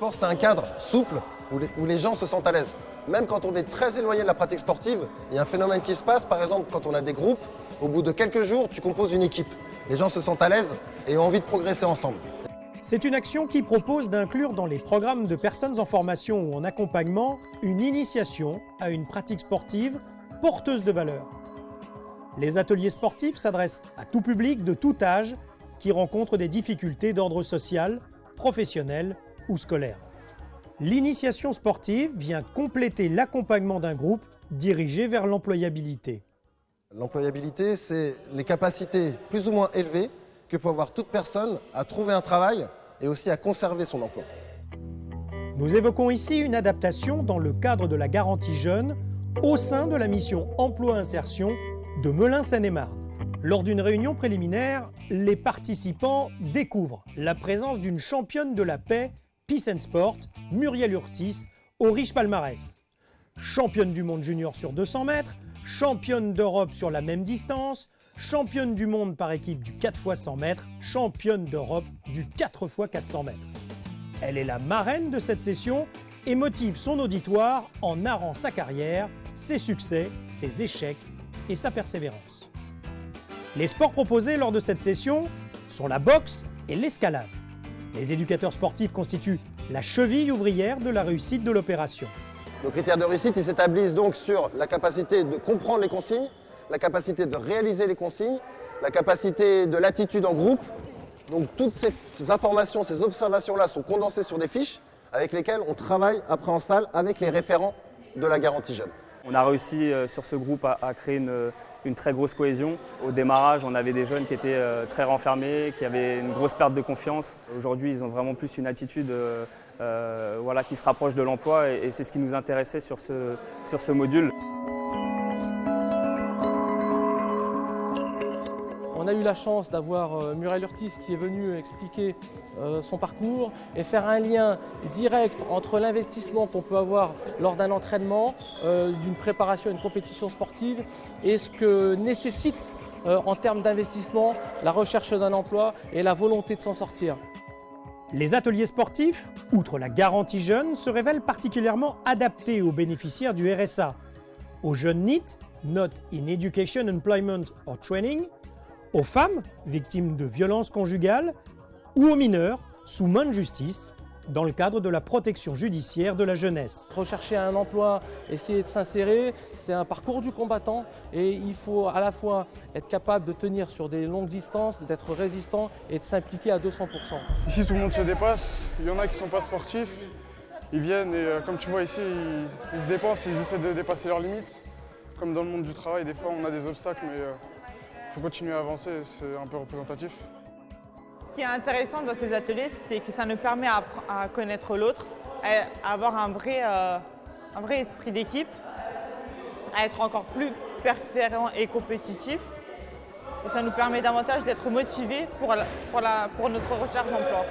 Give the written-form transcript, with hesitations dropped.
sport, c'est un cadre souple où les gens se sentent à l'aise. Même quand on est très éloigné de la pratique sportive, il y a un phénomène qui se passe. Par exemple, quand on a des groupes, au bout de quelques jours, tu composes une équipe. Les gens se sentent à l'aise et ont envie de progresser ensemble. C'est une action qui propose d'inclure dans les programmes de personnes en formation ou en accompagnement une initiation à une pratique sportive porteuse de valeur. Les ateliers sportifs s'adressent à tout public de tout âge qui rencontre des difficultés d'ordre social, professionnel ou scolaire. L'initiation sportive vient compléter l'accompagnement d'un groupe dirigé vers l'employabilité. L'employabilité, c'est les capacités plus ou moins élevées que peut avoir toute personne à trouver un travail et aussi à conserver son emploi. Nous évoquons ici une adaptation dans le cadre de la garantie jeune au sein de la mission emploi-insertion de Melun-Seine-et-Marne. Lors d'une réunion préliminaire, les participants découvrent la présence d'une championne de la paix Peace and Sport, Muriel Urtis, au riche palmarès. Championne du monde junior sur 200 mètres, championne d'Europe sur la même distance, championne du monde par équipe du 4x100 mètres, championne d'Europe du 4x400 mètres. Elle est la marraine de cette session et motive son auditoire en narrant sa carrière, ses succès, ses échecs et sa persévérance. Les sports proposés lors de cette session sont la boxe et l'escalade. Les éducateurs sportifs constituent la cheville ouvrière de la réussite de l'opération. Nos critères de réussite ils s'établissent donc sur la capacité de comprendre les consignes, la capacité de réaliser les consignes, la capacité de l'attitude en groupe. Donc toutes ces informations, ces observations-là sont condensées sur des fiches avec lesquelles on travaille après en salle avec les référents de la garantie jeune. On a réussi sur ce groupe à créer une très grosse cohésion. Au démarrage, on avait des jeunes qui étaient très renfermés, qui avaient une grosse perte de confiance. Aujourd'hui, ils ont vraiment plus une attitude qui se rapproche de l'emploi et c'est ce qui nous intéressait sur ce module. On a eu la chance d'avoir Muriel Urtis qui est venue expliquer son parcours et faire un lien direct entre l'investissement qu'on peut avoir lors d'un entraînement, d'une préparation à une compétition sportive et ce que nécessite en termes d'investissement la recherche d'un emploi et la volonté de s'en sortir. Les ateliers sportifs, outre la garantie jeune, se révèlent particulièrement adaptés aux bénéficiaires du RSA, aux jeunes NEET, Not in Education, Employment or Training, aux femmes victimes de violences conjugales ou aux mineurs sous main de justice dans le cadre de la protection judiciaire de la jeunesse. Rechercher un emploi, essayer de s'insérer, c'est un parcours du combattant et il faut à la fois être capable de tenir sur des longues distances, d'être résistant et de s'impliquer à 200%. Ici tout le monde se dépasse, il y en a qui ne sont pas sportifs, ils viennent et comme tu vois ici, ils se dépensent, ils essaient de dépasser leurs limites. Comme dans le monde du travail, des fois on a des obstacles mais il faut continuer à avancer, c'est un peu représentatif. Ce qui est intéressant dans ces ateliers, c'est que ça nous permet à connaître l'autre, à avoir un vrai esprit d'équipe, à être encore plus persévérant et compétitif. Et ça nous permet davantage d'être motivés pour notre recherche d'emploi.